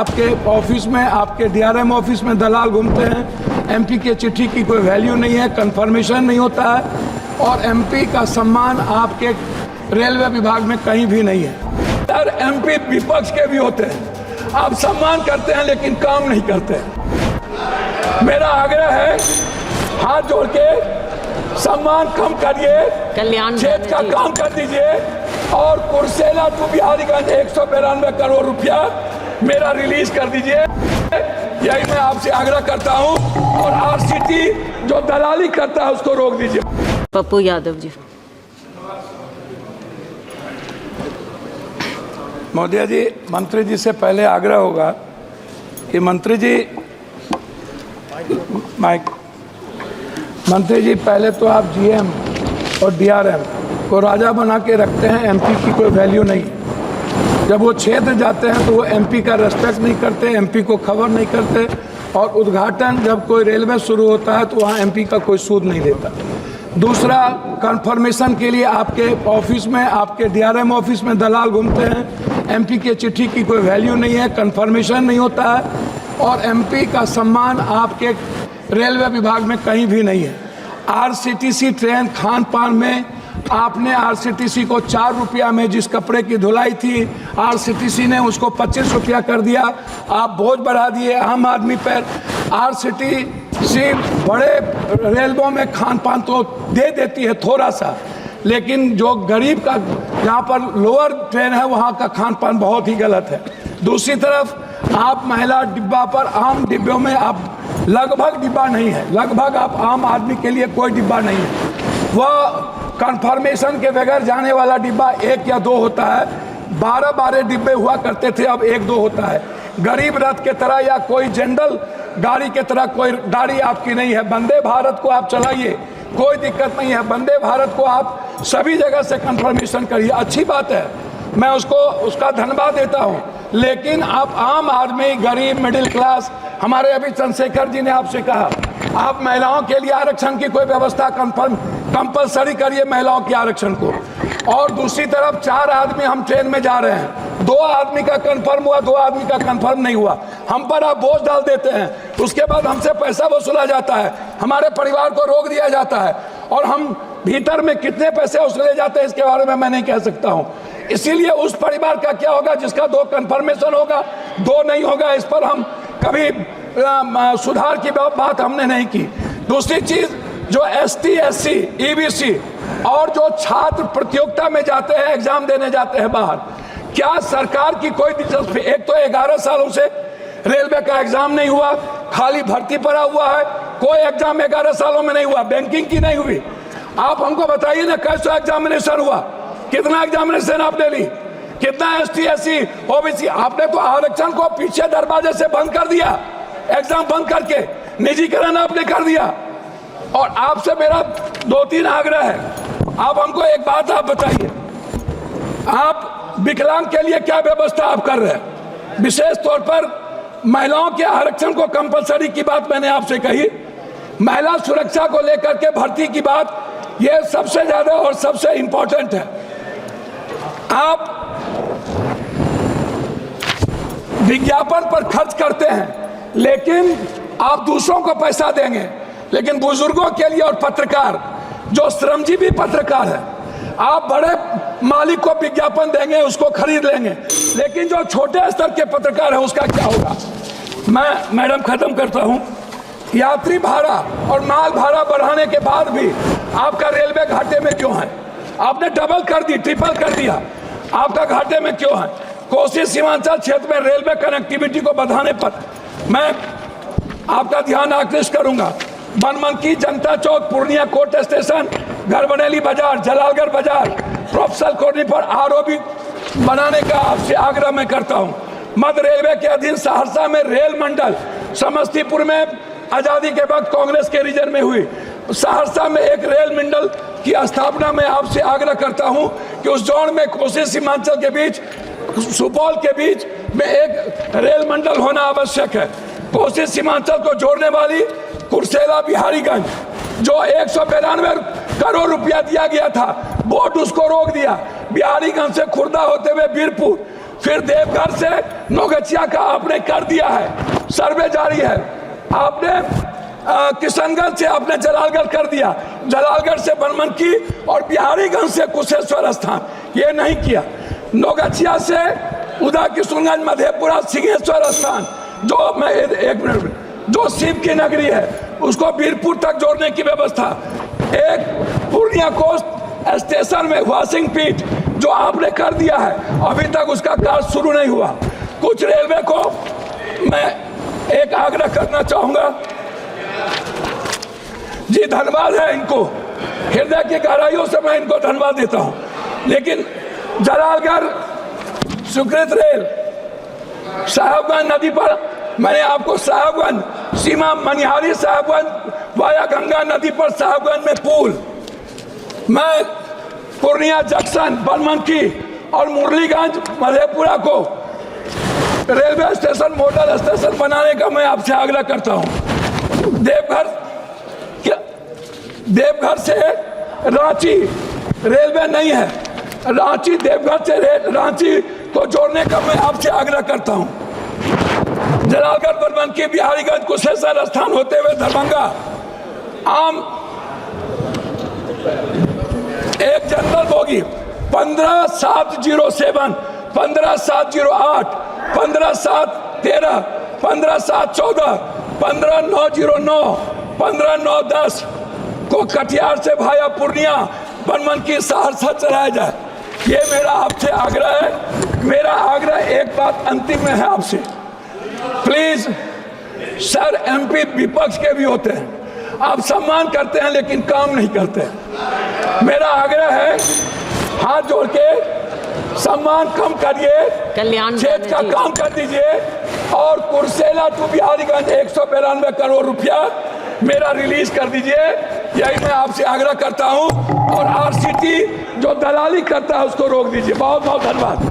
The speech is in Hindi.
आपके ऑफिस में, आपके डीआरएम ऑफिस में दलाल घूमते हैं। एमपी के चिट्ठी की कोई वैल्यू नहीं है, कंफर्मेशन नहीं होता है और एमपी का सम्मान आपके रेलवे विभाग में कहीं भी नहीं है। सर, एमपी विपक्ष के भी होते हैं, आप सम्मान करते हैं लेकिन काम नहीं करते। मेरा आग्रह है, हाथ जोड़ के सम्मान कम करिए, क्षेत्र का काम कर दीजिए और कुर्सेला टू बिहारीगंज 192 करोड़ रुपया मेरा रिलीज कर दीजिए। यही मैं आपसे आग्रह करता हूं और आरसीटी जो दलाली करता है उसको रोक दीजिए। पप्पू यादव जी। महोदय जी, मंत्री जी से पहले आग्रह होगा कि मंत्री जी पहले तो आप जीएम और डीआरएम को राजा बना के रखते हैं, एमपी की कोई वैल्यू नहीं। जब वो क्षेत्र जाते हैं तो वो एमपी का रेस्पेक्ट नहीं करते, एमपी को खबर नहीं करते और उद्घाटन जब कोई रेलवे शुरू होता है तो वहाँ एमपी का कोई सूद नहीं देता। दूसरा, कंफर्मेशन के लिए आपके ऑफिस में, आपके डीआरएम ऑफिस में दलाल घूमते हैं। एमपी के चिट्ठी की कोई वैल्यू नहीं है, कंफर्मेशन नहीं होता है और एमपी का सम्मान आपके रेलवे विभाग में कहीं भी नहीं है। आरसीटीसी ट्रेन खान पान में आपने आरसीटीसी को 4 रुपया में जिस कपड़े की धुलाई थी, आरसीटीसी ने उसको 25 रुपया कर दिया। आप बोझ बढ़ा दिए आम आदमी पर। आरसीटीसी बड़े रेलवों में खान पान तो दे देती है थोड़ा सा, लेकिन जो गरीब का जहाँ पर लोअर ट्रेन है वहाँ का खान पान बहुत ही गलत है। दूसरी तरफ आप महिला डिब्बा पर, आम डिब्बों में आप लगभग डिब्बा नहीं है, लगभग आप आम आदमी के लिए कोई डिब्बा नहीं है। वह कंफर्मेशन के बगैर जाने वाला डिब्बा 1 या 2 होता है, 12 डिब्बे हुआ करते थे, अब 1-2 होता है। गरीब रथ के तरह या कोई जनरल गाड़ी के तरह कोई गाड़ी आपकी नहीं है। वंदे भारत को आप चलाइए, कोई दिक्कत नहीं है। वंदे भारत को आप सभी जगह से कंफर्मेशन करिए, अच्छी बात है, मैं उसका धन्यवाद देता हूँ। लेकिन आप आम आदमी, गरीब, मिडिल क्लास, हमारे अभी चंद्रशेखर जी ने आपसे कहा आप महिलाओं के लिए आरक्षण की कोई व्यवस्था कंपलसरी करिए, महिलाओं के आरक्षण को। और दूसरी तरफ 4 आदमी हम ट्रेन में जा रहे हैं, 2 आदमी का कंफर्म हुआ, 2 आदमी का कंफर्म नहीं हुआ, हम पर आप बोझ डाल देते हैं। उसके बाद हमसे पैसा वसूला जाता है, हमारे परिवार को रोक दिया जाता है और हम भीतर में कितने पैसे वसूले जाते हैं इसके बारे में मैं नहीं कह सकता हूँ। इसीलिए उस परिवार का क्या होगा जिसका 2 कंफर्मेशन होगा, 2 नहीं होगा, इस पर हम कभी सुधार की बात हमने नहीं की। दूसरी चीज, जो एसटी, एससी, ईबीसी और जो छात्र प्रतियोगिता में जाते हैं, एग्जाम देने जाते हैं बाहर, क्या सरकार की कोई दिलचस्पी? एक तो 11 सालों से रेलवे का एग्जाम नहीं हुआ, खाली भर्ती पड़ा हुआ है, कोई एग्जाम 11 सालों में नहीं हुआ, बैंकिंग की नहीं हुई। आप हमको बताइए ना, कैसा एग्जामिनेशन हुआ, कितना एग्जामिनेशन आपने ली, कितना एसटी, एससी, ओबीसी? आपने तो आरक्षण को पीछे दरवाजे से बंद कर दिया, एग्जाम बंद करके निजीकरण आपने कर दिया। और आपसे मेरा 2-3 आग्रह है, आप हमको एक बात आप बताइए, आप विकलांग के लिए क्या व्यवस्था आप कर रहे हैं? विशेष तौर पर महिलाओं के आरक्षण को कंपलसरी की बात मैंने आपसे कही, महिला सुरक्षा को लेकर के भर्ती की बात, यह सबसे ज्यादा और सबसे इंपॉर्टेंट है। आप विज्ञापन पर खर्च करते हैं लेकिन आप दूसरों को पैसा देंगे, लेकिन बुजुर्गों के लिए और पत्रकार, जो श्रमजीवी पत्रकार है, आप बड़े मालिक को विज्ञापन देंगे, उसको खरीद लेंगे, लेकिन जो छोटे स्तर के पत्रकार है उसका क्या होगा? मैं मैडम खत्म करता हूं। यात्री भाड़ा और माल भाड़ा बढ़ाने के बाद भी आपका रेलवे घाटे में क्यों है? आपने डबल कर दी, ट्रिपल कर दिया, आपका घाटे में क्यों है? कोसी सीमांचल क्षेत्र में रेलवे कनेक्टिविटी को बढ़ाने पर मैं आपका ध्यान आकृष्ट करूंगा। बनमनकी, जनता चौक, पूर्णिया कोर्ट स्टेशन, गढ़बरेली बाजार, जलालगढ़ बाजार, प्रोफेसर कॉलोनी पर आरओबी बनाने का आपसे आग्रह मैं करता हूं। मध्य रेलवे के अधीन सहरसा में रेल मंडल, समस्तीपुर में आजादी के वक्त कांग्रेस के रीजन में हुई, सहरसा में एक रेल मंडल की स्थापना में आपसे आग्रह करता हूं कि उस जोन में कोसी सीमांचल के बीच, सुपौल के बीच में एक रेल मंडल होना आवश्यक है। कोसी सीमांचल को जोड़ने वाली कुर्सेला बिहारीगंज, जो 192 करोड़ रुपया दिया गया था, बोर्ड उसको रोक दिया। बिहारीगंज से खुर्दा होते हुए बीरपुर फिर देवघर से नौगछिया का आपने कर दिया है, सर्वे जारी है। आपने किशनगंज से आपने जलालगढ़ कर दिया, जलालगढ़ से बनमनकी और बिहारीगंज से कुशेश्वर स्थान, ये नहीं किया। नौगछिया से उदा किशनगंज, मधेपुरा, सिंहेश्वर स्थान, जो मैं एक मिनट, जो शिव की नगरी है उसको वीरपुर तक जोड़ने की व्यवस्था। एक पूर्णिया कोस्ट स्टेशन में वाशिंग पीठ जो आपने कर दिया है, अभी तक उसका कार्य शुरू नहीं हुआ। कुछ रेलवे को मैं एक आग्रह करना चाहूंगा जी, धन्यवाद है इनको, हृदय की गहराइयों से मैं इनको धन्यवाद देता हूं, लेकिन जलालगढ़ स्वीकृत रेल साहेबगंज नदी पर, मैंने आपको साहेबगंज सीमा मनिहारी साहेबगंज वाया गंगा नदी पर साहेबगंज में पुल, मैं पूर्णिया जंक्शन, बनमनकी और मुरलीगंज मधेपुरा को रेलवे स्टेशन, मॉडल स्टेशन बनाने का मैं आपसे आग्रह करता हूं। देवघर से रांची रेलवे नहीं है, रांची देवघर से रांची को जोड़ने का मैं आपसे आग्रह करता हूं। जलालगढ़, बनमनकी, बिहारीगंज, कुशेश्वर स्थान होते हुए दरभंगा, आम एक जनरल बोगी 15,707, 15,708, 15,713, 15,714, 15,909, 15,910 को कटिहार से भाया पूर्णिया, बनमनकी, सहरसा चलाया जाए। ये मेरा आपसे आग्रह है। मेरा आग्रह एक बात अंतिम में है आपसे, प्लीज सर, एमपी विपक्ष के भी होते हैं, आप सम्मान करते हैं लेकिन काम नहीं करते हैं। मेरा आग्रह है, हाथ जोड़ के सम्मान कम करिए, क्षेत्र का काम कर दीजिए, और कुर्सेला टू बिहारीगंज 192 करोड़ रुपया मेरा रिलीज कर दीजिए, यही मैं आपसे आग्रह करता हूं। और आरसीटी जो दलाली करता है उसको रोक दीजिए। बहुत बहुत धन्यवाद।